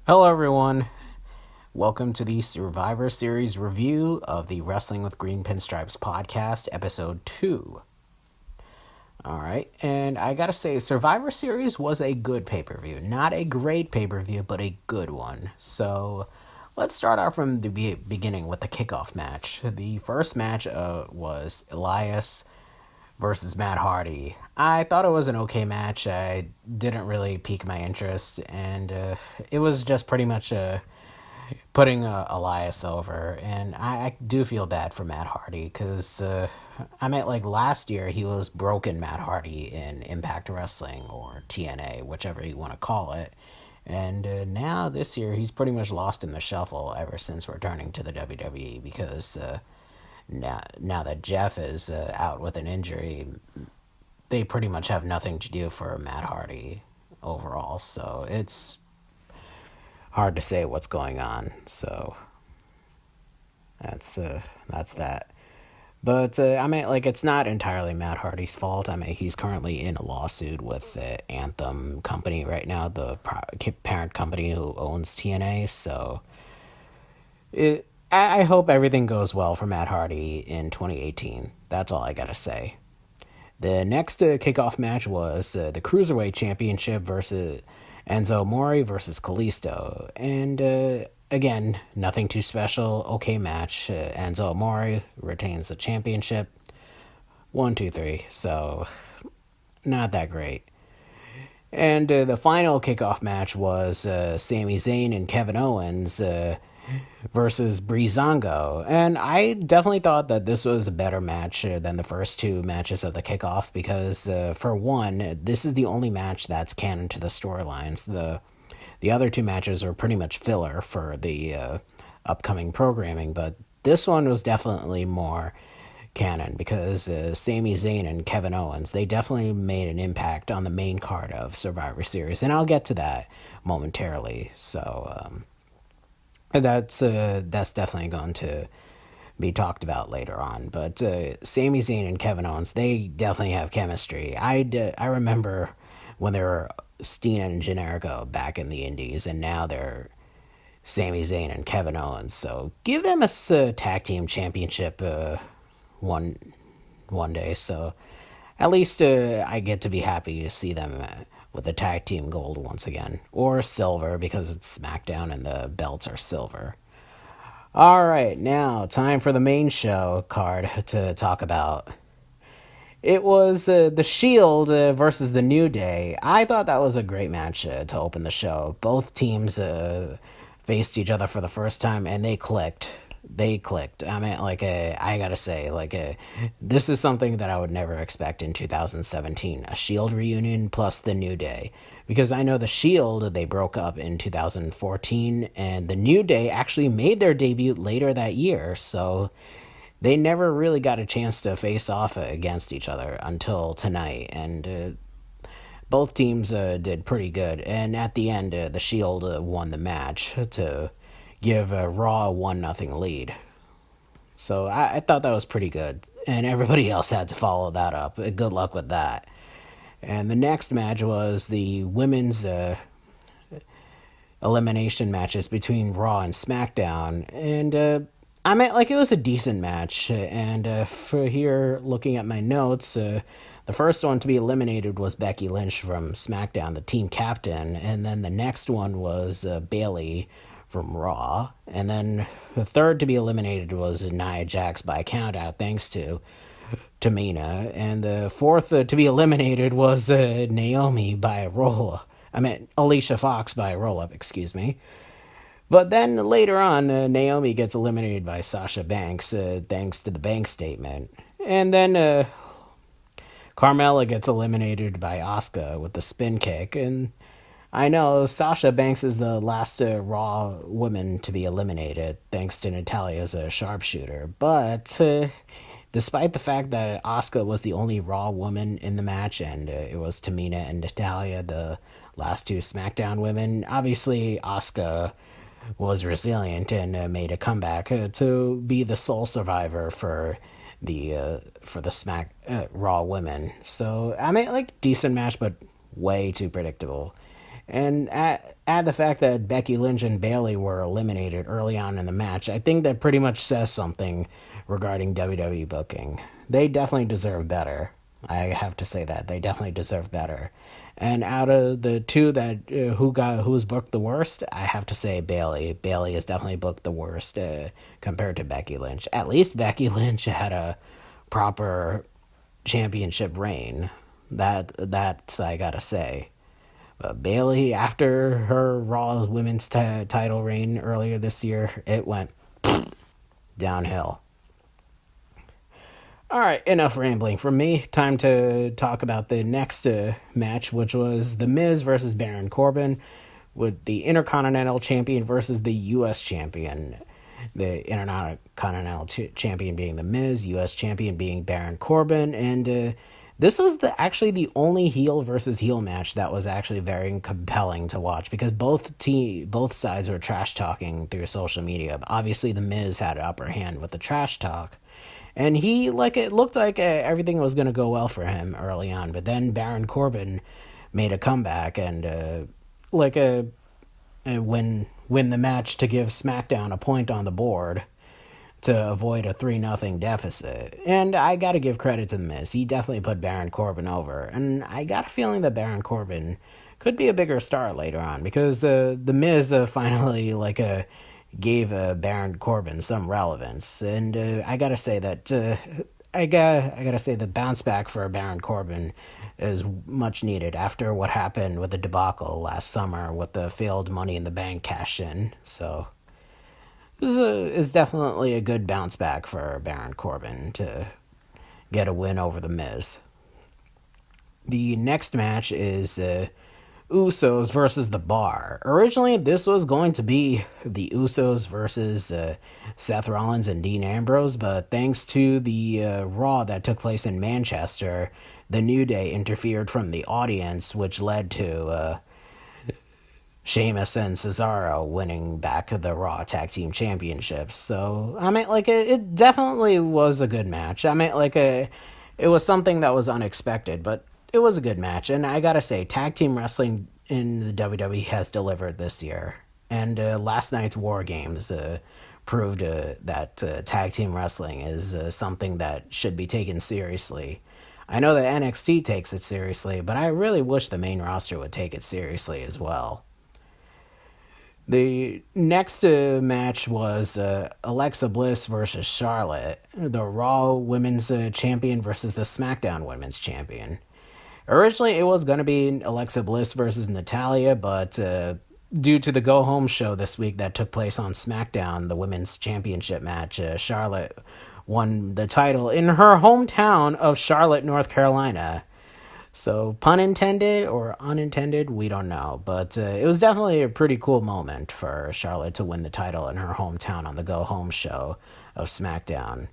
Hello, everyone. Welcome to the Survivor Series review of the Wrestling with Green Pinstripes podcast, episode 2. Alright, and I gotta say, Survivor Series was a good pay-per-view. Not a great pay-per-view, but a good one. So, let's start out from the beginning with the kickoff match. The first match was Elias versus Matt Hardy. I thought it was an okay match. I didn't really pique my interest, and it was just pretty much putting Elias over. And I do feel bad for Matt Hardy because like last year he was broken Matt Hardy in Impact Wrestling or TNA, whichever you want to call it. And now this year he's pretty much lost in the shuffle ever since returning to the WWE because now that Jeff is out with an injury, they pretty much have nothing to do for Matt Hardy overall. So it's hard to say what's going on. So that's that. But it's not entirely Matt Hardy's fault. He's currently in a lawsuit with the Anthem company right now, the parent company who owns TNA. So I hope everything goes well for Matt Hardy in 2018. That's all I gotta say. The next kickoff match was the Cruiserweight Championship versus Enzo Amore versus Kalisto. And again, nothing too special. Okay match. Enzo Amore retains the championship. 1, 2, 3. So, not that great. And the final kickoff match was Sami Zayn and Kevin Owens versus Breezango. And I definitely thought that this was a better match than the first two matches of the kickoff because, for one, this is the only match that's canon to the storylines. The other two matches were pretty much filler for the upcoming programming, but this one was definitely more canon because Sami Zayn and Kevin Owens, they definitely made an impact on the main card of Survivor Series, and I'll get to that momentarily. So that's definitely going to be talked about later on. But Sami Zayn and Kevin Owens, they definitely have chemistry. I remember when they were Steen and Generico back in the Indies, and now they're Sami Zayn and Kevin Owens. So give them a tag team championship one day. So at least I get to be happy to see them with the tag team gold once again, or silver because it's SmackDown and the belts are silver. All right, now time for the main show card to talk about. It was The Shield versus The New Day. I thought that was a great match to open the show. Both teams faced each other for the first time, and they clicked. I gotta say, this is something that I would never expect in 2017. A Shield reunion plus The New Day. Because I know The Shield, they broke up in 2014, and The New Day actually made their debut later that year, so they never really got a chance to face off against each other until tonight, and both teams did pretty good. And at the end, The Shield won the match to give Raw a 1-0 lead. So I thought that was pretty good, and everybody else had to follow that up. Good luck with that. And the next match was the women's elimination matches between Raw and SmackDown, and it was a decent match. And for here, looking at my notes, the first one to be eliminated was Becky Lynch from SmackDown, the team captain, and then the next one was Bayley from Raw, and then the third to be eliminated was Nia Jax by countout, thanks to Tamina, and the fourth to be eliminated was Naomi by a roll-up. Alicia Fox by a roll-up, excuse me. But then later on, Naomi gets eliminated by Sasha Banks, thanks to the bank statement. And then Carmella gets eliminated by Asuka with the spin kick, and I know Sasha Banks is the last Raw woman to be eliminated, thanks to Natalia's sharpshooter. But despite the fact that Asuka was the only Raw woman in the match, and it was Tamina and Natalya, the last two SmackDown women, obviously Asuka was resilient and made a comeback to be the sole survivor for for the Smack Raw women. So I mean, like decent match, but way too predictable. And add the fact that Becky Lynch and Bayley were eliminated early on in the match, I think that pretty much says something regarding WWE booking. They definitely deserve better. I have to say that they definitely deserve better. And out of the two that who's booked the worst, I have to say Bayley. Bayley is definitely booked the worst compared to Becky Lynch. At least Becky Lynch had a proper championship reign. That's I gotta say. But Bayley, after her Raw Women's title reign earlier this year, it went downhill. All right, enough rambling from me. Time to talk about the next match, which was The Miz versus Baron Corbin, with the Intercontinental Champion versus the U.S. Champion. The Intercontinental Champion being The Miz, U.S. Champion being Baron Corbin, and this was actually the only heel versus heel match that was actually very compelling to watch because both sides were trash talking through social media. Obviously, The Miz had an upper hand with the trash talk. And it looked like everything was going to go well for him early on. But then Baron Corbin made a comeback and, win the match to give SmackDown a point on the board to avoid a 3-0 deficit. And I got to give credit to The Miz. He definitely put Baron Corbin over. And I got a feeling that Baron Corbin could be a bigger star later on because The Miz finally, gave Baron Corbin some relevance, and I gotta say that I gotta say the bounce back for Baron Corbin is much needed after what happened with the debacle last summer with the failed Money in the Bank cash in. So this is definitely a good bounce back for Baron Corbin to get a win over The Miz. The next match is Usos versus The Bar. Originally, this was going to be the Usos versus Seth Rollins and Dean Ambrose, but thanks to the Raw that took place in Manchester, the New Day interfered from the audience, which led to Sheamus and Cesaro winning back the Raw Tag Team Championships. So, I mean, it definitely was a good match. I mean, it was something that was unexpected, but it was a good match, and I gotta say, tag team wrestling in the WWE has delivered this year. And last night's War Games proved that tag team wrestling is something that should be taken seriously. I know that NXT takes it seriously, but I really wish the main roster would take it seriously as well. The next match was Alexa Bliss versus Charlotte, the Raw Women's Champion versus the SmackDown Women's Champion. Originally, it was going to be Alexa Bliss versus Natalya, but due to the Go Home show this week that took place on SmackDown, the Women's Championship match, Charlotte won the title in her hometown of Charlotte, North Carolina. So, pun intended or unintended, we don't know. But it was definitely a pretty cool moment for Charlotte to win the title in her hometown on the Go Home show of SmackDown.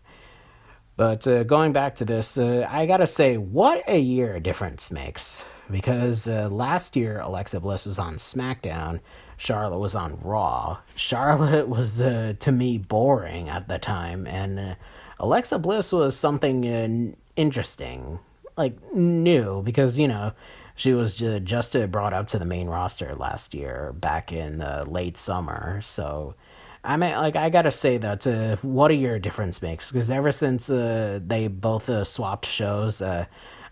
But going back to this, I gotta say, what a year a difference makes. Because last year, Alexa Bliss was on SmackDown, Charlotte was on Raw. Charlotte was, to me, boring at the time, and Alexa Bliss was something interesting, new, because, she was just brought up to the main roster last year, back in the late summer, so I mean, I gotta say that what a year difference makes, because ever since they both swapped shows,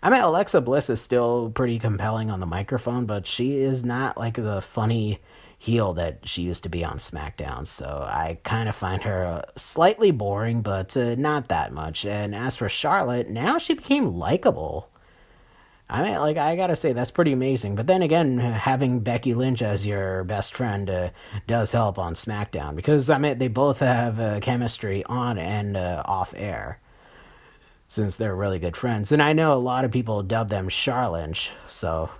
Alexa Bliss is still pretty compelling on the microphone, but she is not the funny heel that she used to be on SmackDown, so I kind of find her slightly boring, but not that much. And as for Charlotte, now she became likable. I mean, I gotta say, that's pretty amazing. But then again, having Becky Lynch as your best friend does help on SmackDown. Because, they both have chemistry on and off air. Since they're really good friends. And I know a lot of people dub them Charlynch, so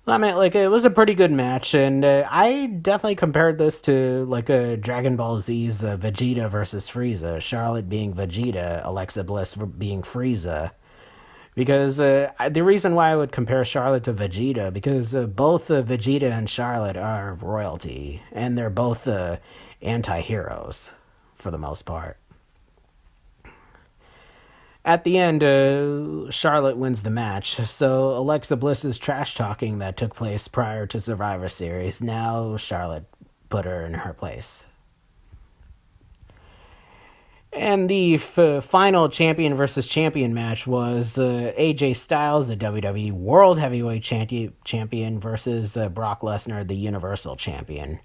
it was a pretty good match, and I definitely compared this to, a Dragon Ball Z's Vegeta versus Frieza. Charlotte being Vegeta, Alexa Bliss being Frieza. Because the reason why I would compare Charlotte to Vegeta, because both Vegeta and Charlotte are royalty, and they're both anti-heroes, for the most part. At the end, Charlotte wins the match. So Alexa Bliss's trash talking that took place prior to Survivor Series, now Charlotte put her in her place. And the final champion versus champion match was AJ Styles, the WWE World Heavyweight Champion, versus Brock Lesnar, the Universal Champion.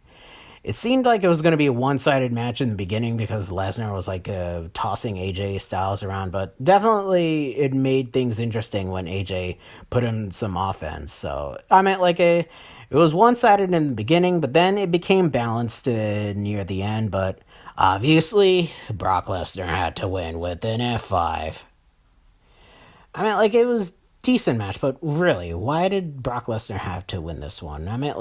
It seemed like it was going to be a one-sided match in the beginning because Lesnar was like tossing AJ Styles around, but definitely it made things interesting when AJ put him some offense. So I meant it was one-sided in the beginning, but then it became balanced near the end. But obviously, Brock Lesnar had to win with an F5. I meant it was decent match, but really, why did Brock Lesnar have to win this one? I meant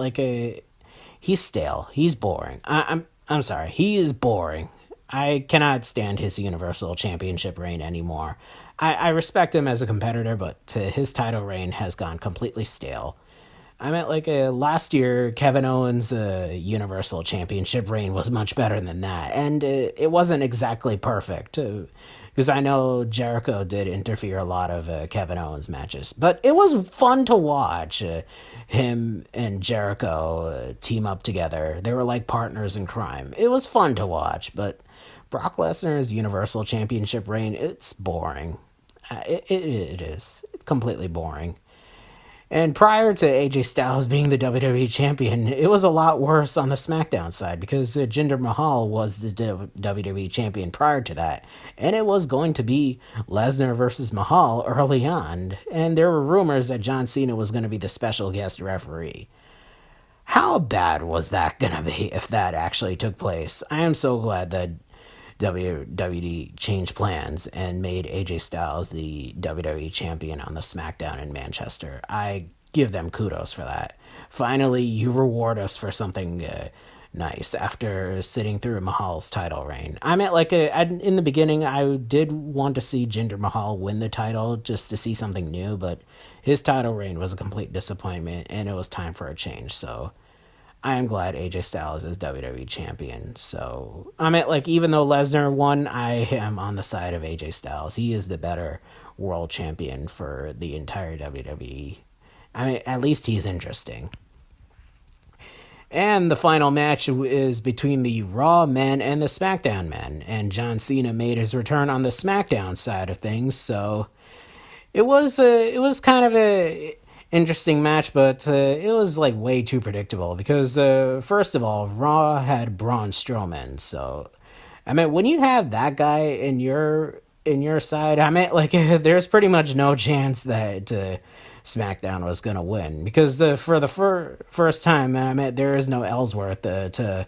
he's stale. He's boring. I'm sorry. He is boring. I cannot stand his Universal Championship reign anymore. I respect him as a competitor, but his title reign has gone completely stale. I meant last year, Kevin Owens' Universal Championship reign was much better than that, and it wasn't exactly perfect. Because I know Jericho did interfere a lot of Kevin Owens matches, but it was fun to watch him and Jericho team up together. They were like partners in crime. It was fun to watch, but Brock Lesnar's Universal Championship reign, it's boring. It is. It's completely boring. And prior to AJ Styles being the WWE champion, it was a lot worse on the SmackDown side because Jinder Mahal was the WWE champion prior to that. And it was going to be Lesnar versus Mahal early on. And there were rumors that John Cena was going to be the special guest referee. How bad was that going to be if that actually took place? I am so glad that WWE changed plans and made AJ Styles the WWE champion on the SmackDown in Manchester. I give them kudos for that. Finally, you reward us for something nice after sitting through Mahal's title reign. I meant in the beginning, I did want to see Jinder Mahal win the title just to see something new, but his title reign was a complete disappointment, and it was time for a change. So I am glad AJ Styles is WWE champion. So I meant even though Lesnar won, I am on the side of AJ Styles. He is the better world champion for the entire WWE. I mean, at least he's interesting. And the final match is between the Raw men and the SmackDown men. And John Cena made his return on the SmackDown side of things. So it was kind of a interesting match, but it was way too predictable because first of all, Raw had Braun Strowman. So I mean, when you have that guy in your side, I mean, there's pretty much no chance that SmackDown was gonna win because for the first time, I mean, there is no Ellsworth to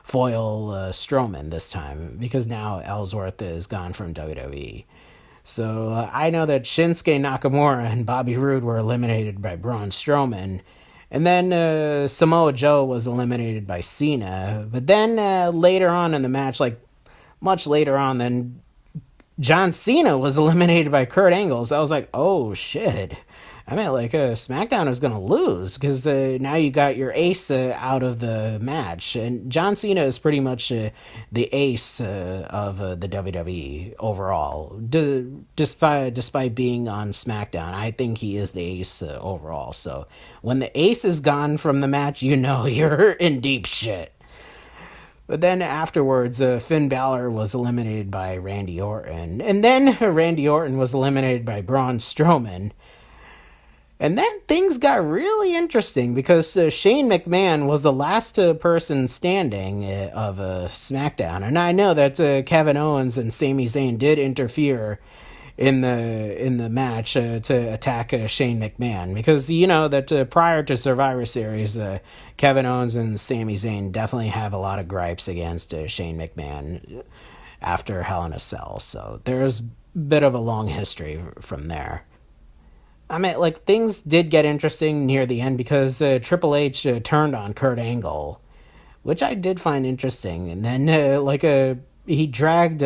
foil Strowman this time because now Ellsworth is gone from WWE. So I know that Shinsuke Nakamura and Bobby Roode were eliminated by Braun Strowman. And then Samoa Joe was eliminated by Cena. But then later on in the match, much later on, then John Cena was eliminated by Kurt Angle. So I was like, oh shit. I mean, SmackDown is going to lose because now you got your ace out of the match. And John Cena is pretty much the ace of the WWE overall. Despite being on SmackDown, I think he is the ace overall. So when the ace is gone from the match, you know you're in deep shit. But then afterwards, Finn Balor was eliminated by Randy Orton. And then Randy Orton was eliminated by Braun Strowman. And then things got really interesting because Shane McMahon was the last person standing of SmackDown. And I know that Kevin Owens and Sami Zayn did interfere in the match to attack Shane McMahon. Because you know that prior to Survivor Series, Kevin Owens and Sami Zayn definitely have a lot of gripes against Shane McMahon after Hell in a Cell. So there's a bit of a long history from there. I mean, things did get interesting near the end because Triple H turned on Kurt Angle, which I did find interesting. And then, he dragged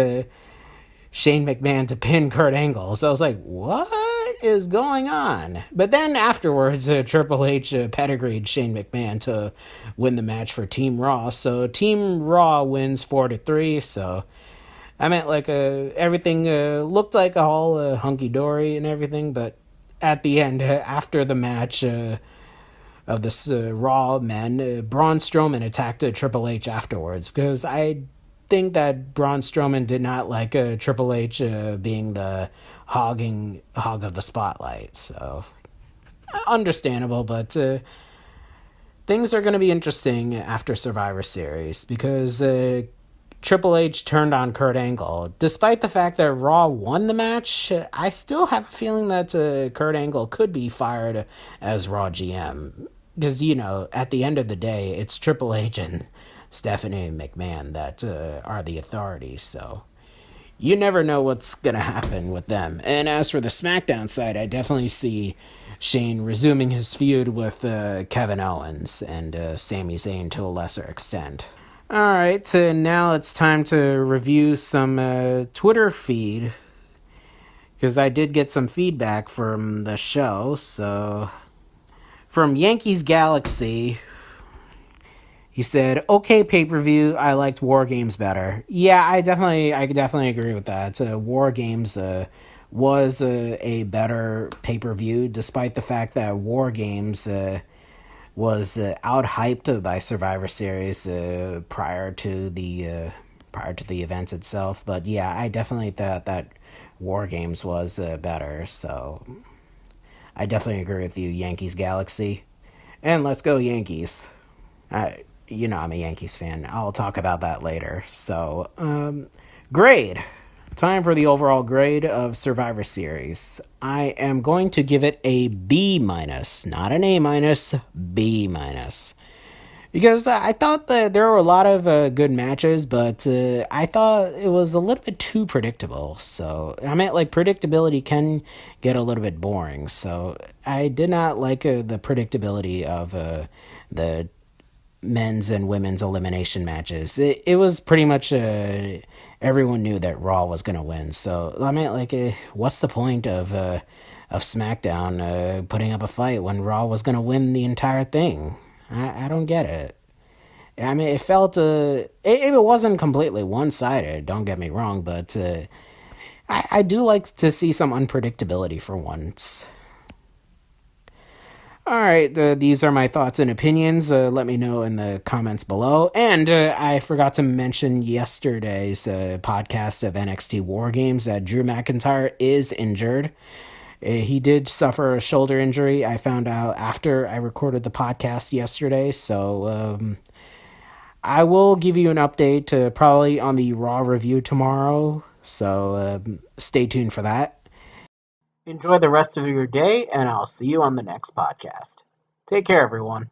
Shane McMahon to pin Kurt Angle. So I was like, what is going on? But then afterwards, Triple H pedigreed Shane McMahon to win the match for Team Raw. So Team Raw wins 4-3, so I meant like everything looked like all hunky dory and everything, but at the end, after the match of this Raw men, Braun Strowman attacked Triple H afterwards because I think that Braun Strowman did not like Triple H being the hog of the spotlight. So understandable, but things are going to be interesting after Survivor Series because Triple H turned on Kurt Angle. Despite the fact that Raw won the match, I still have a feeling that Kurt Angle could be fired as Raw GM. Because, at the end of the day, it's Triple H and Stephanie McMahon that are the authorities, so you never know what's going to happen with them. And as for the SmackDown side, I definitely see Shane resuming his feud with Kevin Owens and Sami Zayn to a lesser extent. Alright, so now it's time to review some Twitter feed, because I did get some feedback from the show. So, from Yankees Galaxy, he said, "Okay, pay-per-view, I liked War Games better." Yeah, I definitely agree with that. War Games was a better pay-per-view, despite the fact that War Games was out-hyped by Survivor Series prior to the events itself. But yeah, I definitely thought that War Games was better. So I definitely agree with you, Yankees Galaxy, and let's go Yankees. I'm a Yankees fan. I'll talk about that later. So, grade. Time for the overall grade of Survivor Series. I am going to give it a B minus, not an A minus, B minus. Because I thought that there were a lot of good matches, but I thought it was a little bit too predictable. So, I meant like predictability can get a little bit boring. So, I did not like the predictability of the men's and women's elimination matches. It was pretty much everyone knew that Raw was going to win. So I mean, like, what's the point of SmackDown putting up a fight when Raw was going to win the entire thing? I don't get it. I mean, it felt it wasn't completely one sided. Don't get me wrong, but I do like to see some unpredictability for once. All right, these are my thoughts and opinions. Let me know in the comments below. And I forgot to mention yesterday's podcast of NXT War Games that Drew McIntyre is injured. He did suffer a shoulder injury. I found out after I recorded the podcast yesterday. So I will give you an update probably on the Raw review tomorrow. So stay tuned for that. Enjoy the rest of your day, and I'll see you on the next podcast. Take care, everyone.